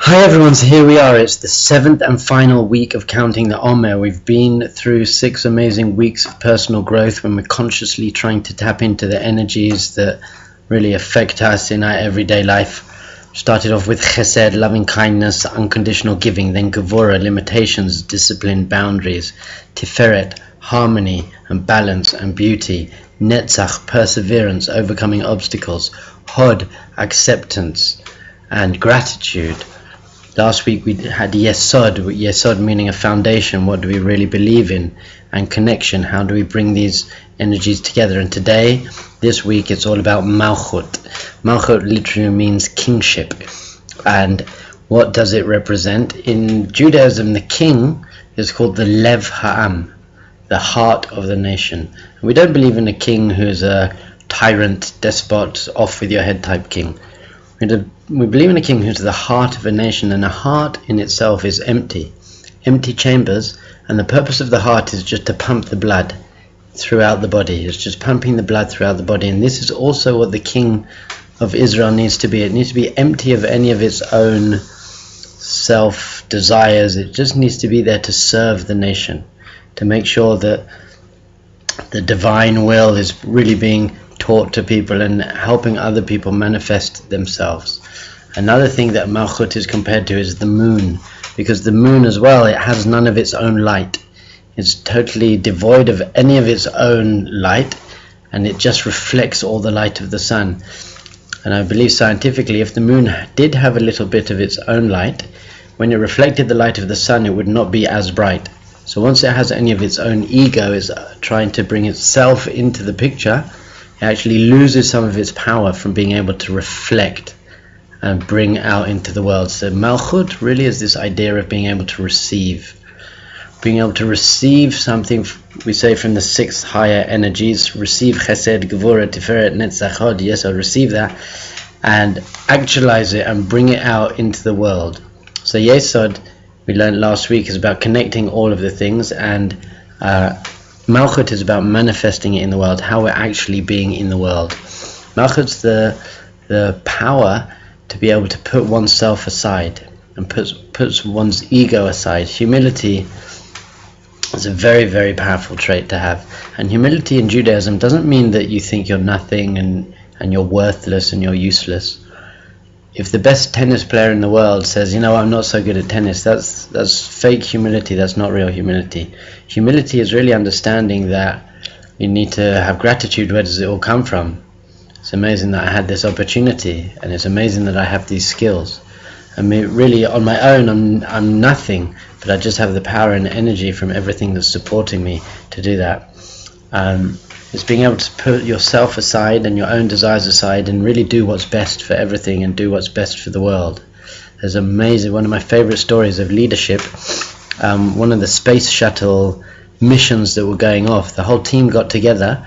Hi everyone, so here we are. It's the 7th and final week of Counting the Omer. We've been through 6 amazing weeks of personal growth when we're consciously trying to tap into the energies that really affect us in our everyday life. Started off with chesed, loving kindness, unconditional giving, then gevura, limitations, discipline, boundaries, tiferet, harmony and balance and beauty, netzach, perseverance, overcoming obstacles, hod, acceptance and gratitude. Last week we had yesod meaning a foundation, what do we really believe in, and connection, how do we bring these energies together. And today, this week, it's all about Malchut. Malchut literally means kingship. And what does it represent? In Judaism, the king is called the Lev Ha'am, the heart of the nation. And we don't believe in a king who's a tyrant, despot, off with your head type king. We believe in a king who's the heart of a nation, and a heart in itself is empty chambers, and the purpose of the heart is just to pump the blood throughout the body. It's just pumping the blood throughout the body, and this is also what the king of Israel needs to be. It needs to be empty of any of its own self desires. It just needs to be there to serve the nation, to make sure that the divine will is really being taught to people and helping other people manifest themselves. Another thing that Malchut is compared to is the moon, because the moon as well, it has none of its own light. It's totally devoid of any of its own light, and it just reflects all the light of the sun. And I believe scientifically, if the moon did have a little bit of its own light, when it reflected the light of the sun, it would not be as bright. So once it has any of its own ego, is trying to bring itself into the picture, it actually loses some of its power from being able to reflect and bring out into the world. So Malchut really is this idea of being able to receive. Being able to receive something, we say, from the 6 higher energies. Receive chesed, gevura, tiferet, netzach, hod. Yes, I'll receive that. And actualize it and bring it out into the world. So Yesod, we learned last week, is about connecting all of the things, and Malchut is about manifesting it in the world, how we're actually being in the world. Malchut's the power to be able to put oneself aside and puts one's ego aside. Humility is a very, very powerful trait to have. And humility in Judaism doesn't mean that you think you're nothing and you're worthless and you're useless. If the best tennis player in the world says, you know, I'm not so good at tennis, that's fake humility, that's not real humility. Humility is really understanding that you need to have gratitude. Where does it all come from? It's amazing that I had this opportunity, and it's amazing that I have these skills. I mean, really, on my own, I'm nothing, but I just have the power and energy from everything that's supporting me to do that. It's being able to put yourself aside and your own desires aside and really do what's best for everything and do what's best for the world. There's amazing, one of my favorite stories of leadership, one of the space shuttle missions that were going off, the whole team got together,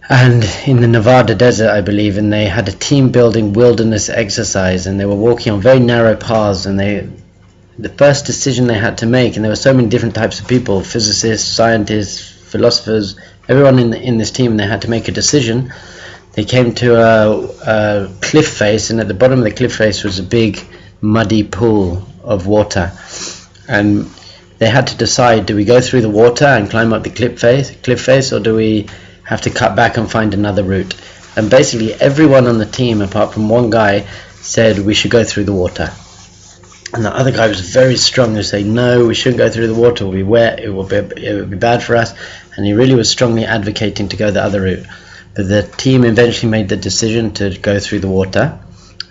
and in the Nevada desert, I believe, and they had a team building wilderness exercise, and they were walking on very narrow paths, and the first decision they had to make, and there were so many different types of people, physicists, scientists, philosophers, everyone in this team, and they had to make a decision. They came to a cliff face, and at the bottom of the cliff face was a big muddy pool of water, and they had to decide, do we go through the water and climb up the cliff face, or do we have to cut back and find another route? And basically everyone on the team, apart from one guy, said we should go through the water. And the other guy was very strong to say, no, we shouldn't go through the water, we'll be wet, it would be bad for us. And he really was strongly advocating to go the other route. But the team eventually made the decision to go through the water,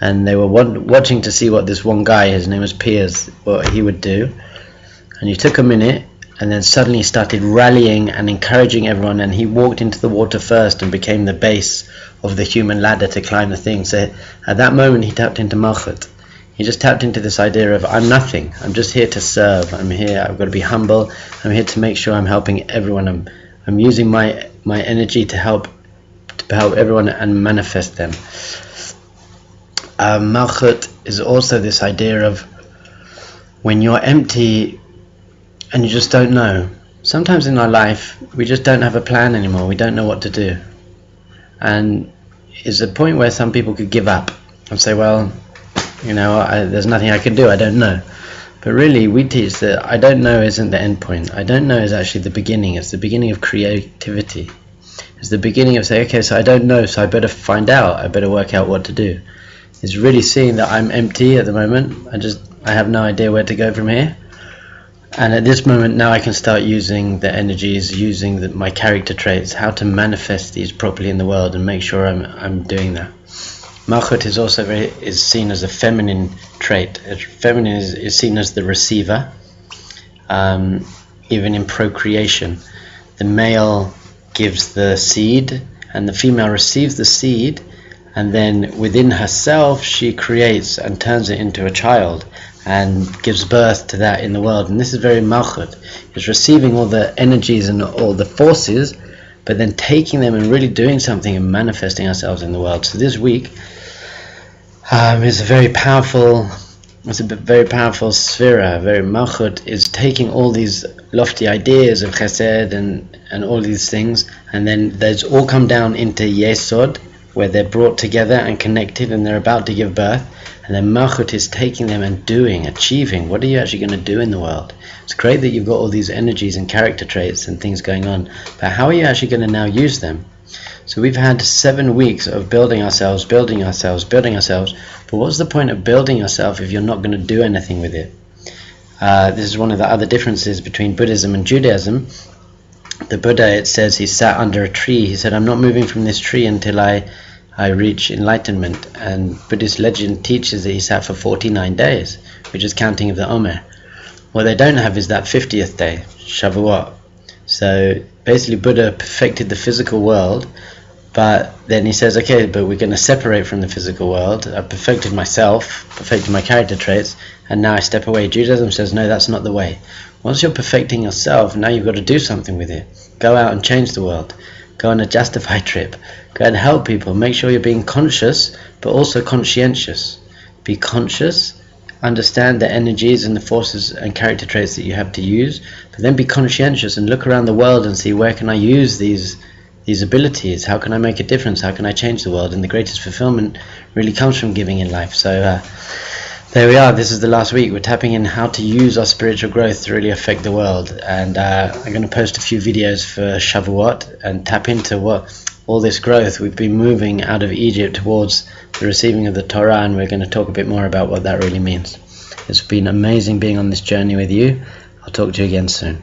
and they were watching to see what this one guy, his name was Piers, what he would do. And he took a minute, and then suddenly started rallying and encouraging everyone, and he walked into the water first and became the base of the human ladder to climb the thing. So at that moment he tapped into Malchut. He just tapped into this idea of, I'm nothing, I'm just here to serve, I'm here, I've got to be humble, I'm here to make sure I'm helping everyone, I'm using my energy to help everyone and manifest them. Malchut is also this idea of when you're empty and you just don't know. Sometimes in our life we just don't have a plan anymore, we don't know what to do. And it's a point where some people could give up and say, well, there's nothing I can do, I don't know. But really, we teach that I don't know isn't the end point. I don't know is actually the beginning. It's the beginning of creativity. It's the beginning of saying, okay, so I don't know, so I better find out. I better work out what to do. It's really seeing that I'm empty at the moment. I have no idea where to go from here. And at this moment now I can start using the energies, using my character traits, how to manifest these properly in the world and make sure I'm doing that. Malchut is also is seen as a feminine trait. Feminine is seen as the receiver, even in procreation. The male gives the seed and the female receives the seed, and then within herself she creates and turns it into a child and gives birth to that in the world. And this is very Malchut. It's receiving all the energies and all the forces, but then taking them and really doing something and manifesting ourselves in the world. So this week is a very powerful sphera. Very Malchut is taking all these lofty ideas of Chesed and all these things, and then those all come down into Yesod, where they're brought together and connected and they're about to give birth. And then Malchut is taking them and achieving. What are you actually going to do in the world? It's great that you've got all these energies and character traits and things going on, but how are you actually going to now use them? So we've had 7 weeks of building ourselves, but what's the point of building yourself if you're not going to do anything with it? This is one of the other differences between Buddhism and Judaism. The Buddha, it says, he sat under a tree. He said, I'm not moving from this tree until I reach enlightenment. And Buddhist legend teaches that he sat for 49 days, which is counting of the Omer. What they don't have is that 50th day, Shavuot. So basically Buddha perfected the physical world, but then he says, okay, but we're going to separate from the physical world. I perfected myself, perfected my character traits, and now I step away. Judaism says, no, that's not the way. Once you're perfecting yourself, now you've got to do something with it. Go out and change the world. Go on a Justifi trip. Go and help people. Make sure you're being conscious, but also conscientious. Be conscious, understand the energies and the forces and character traits that you have to use, but then be conscientious and look around the world and see, where can I use these abilities? How can I make a difference? How can I change the world? And the greatest fulfillment really comes from giving in life. So there we are. This is the last week. We're tapping in how to use our spiritual growth to really affect the world. And I'm going to post a few videos for Shavuot and tap into all this growth. We've been moving out of Egypt towards the receiving of the Torah, and we're going to talk a bit more about what that really means. It's been amazing being on this journey with you. I'll talk to you again soon.